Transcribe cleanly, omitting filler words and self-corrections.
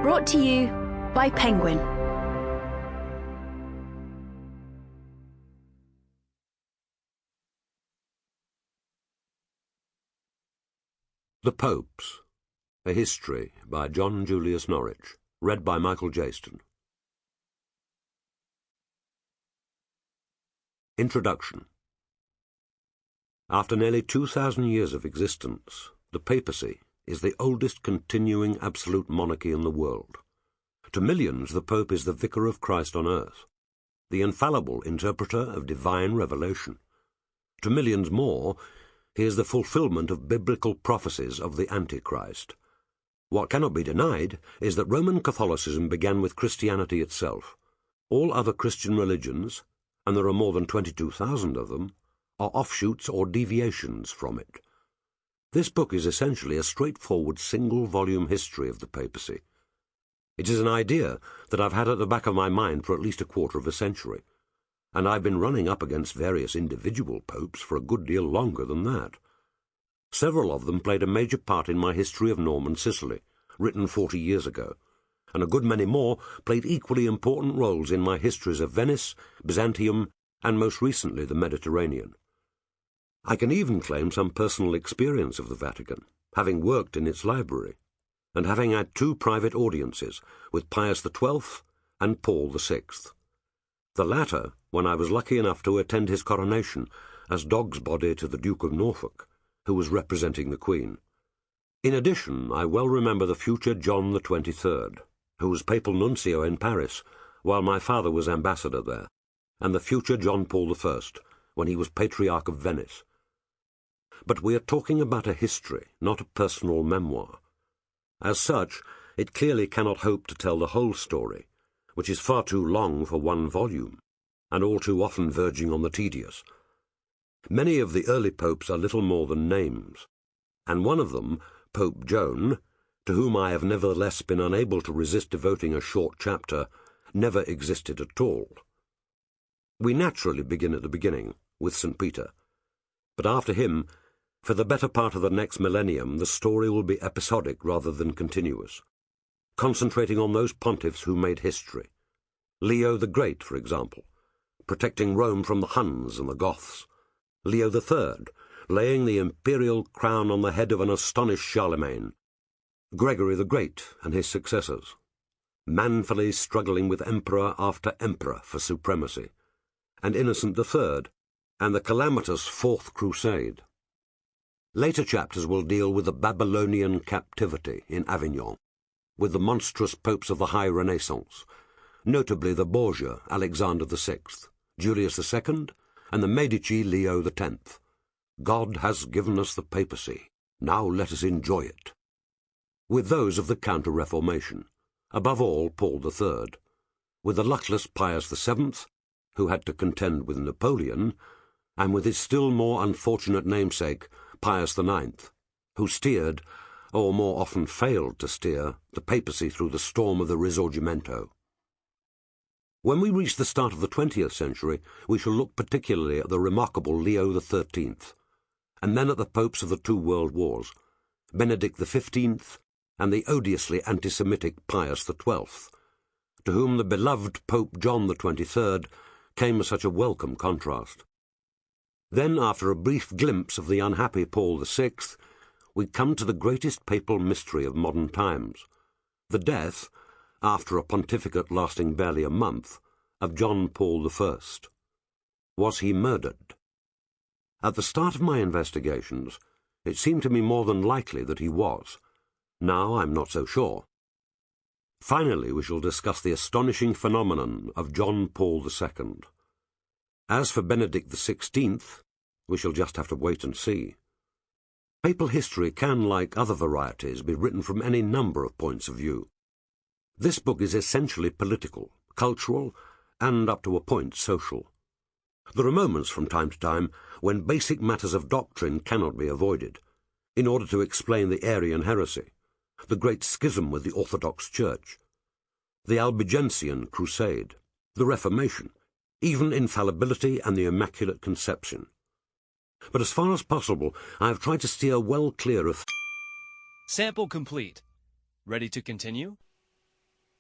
Brought to you by Penguin. The Popes, A History by John Julius Norwich, read by Michael Jayston. Introduction. After nearly 2,000 years of existence, the papacy is the oldest continuing absolute monarchy in the world. To millions, the Pope is the vicar of Christ on earth, the infallible interpreter of divine revelation. To millions more, he is the fulfillment of biblical prophecies of the Antichrist. What cannot be denied is that Roman Catholicism began with Christianity itself. All other Christian religions, and there are more than 22,000 of them, are offshoots or deviations from it. This book is essentially a straightforward single-volume history of the papacy. It is an idea that I've had at the back of my mind for at least a quarter of a century, and I've been running up against various individual popes for a good deal longer than that. Several of them played a major part in my history of Norman Sicily, written 40 years ago, and a good many more played equally important roles in my histories of Venice, Byzantium, and most recently the Mediterranean. I can even claim some personal experience of the Vatican, having worked in its library, and having had 2 private audiences with Pius XII and Paul VI. The latter, when I was lucky enough to attend his coronation as dog's body to the Duke of Norfolk, who was representing the Queen. In addition, I well remember the future John XXIII, who was papal nuncio in Paris, while my father was ambassador there, and the future John Paul I, when he was Patriarch of Venice. But we are talking about a history, not a personal memoir. As such, it clearly cannot hope to tell the whole story, which is far too long for one volume, and all too often verging on the tedious. Many of the early popes are little more than names, and one of them, Pope Joan, to whom I have nevertheless been unable to resist devoting a short chapter, never existed at all. We naturally begin at the beginning, with St. Peter, but after him, for the better part of the next millennium, the story will be episodic rather than continuous, concentrating on those pontiffs who made history. Leo the Great, for example, protecting Rome from the Huns and the Goths. Leo III, laying the imperial crown on the head of an astonished Charlemagne. Gregory the Great and his successors, manfully struggling with emperor after emperor for supremacy. And Innocent III, and the calamitous Fourth Crusade. Later chapters will deal with the Babylonian captivity in Avignon, with the monstrous popes of the High Renaissance, notably the Borgia Alexander VI, Julius II, and the Medici Leo X. God has given us the papacy, now let us enjoy it. With those of the Counter-Reformation, above all Paul III, with the luckless Pius VII, who had to contend with Napoleon, and with his still more unfortunate namesake, Pius IX, who steered, or more often failed to steer, the papacy through the storm of the Risorgimento. When we reach the start of the 20th century, we shall look particularly at the remarkable Leo XIII, and then at the popes of the 2 world wars, Benedict XV and the odiously anti-Semitic Pius XII, to whom the beloved Pope John XXIII came as such a welcome contrast. Then, after a brief glimpse of the unhappy Paul VI, we come to the greatest papal mystery of modern times, the death, after a pontificate lasting barely a month, of John Paul I. Was he murdered? At the start of my investigations, it seemed to me more than likely that he was. Now I'm not so sure. Finally, we shall discuss the astonishing phenomenon of John Paul II. As for Benedict XVI, we shall just have to wait and see. Papal history can, like other varieties, be written from any number of points of view. This book is essentially political, cultural, and up to a point social. There are moments from time to time when basic matters of doctrine cannot be avoided, in order to explain the Arian heresy, the great schism with the Orthodox Church, the Albigensian Crusade, the Reformation, even infallibility and the Immaculate Conception. But as far as possible, I have tried to steer well clear of... Sample complete. Ready to continue?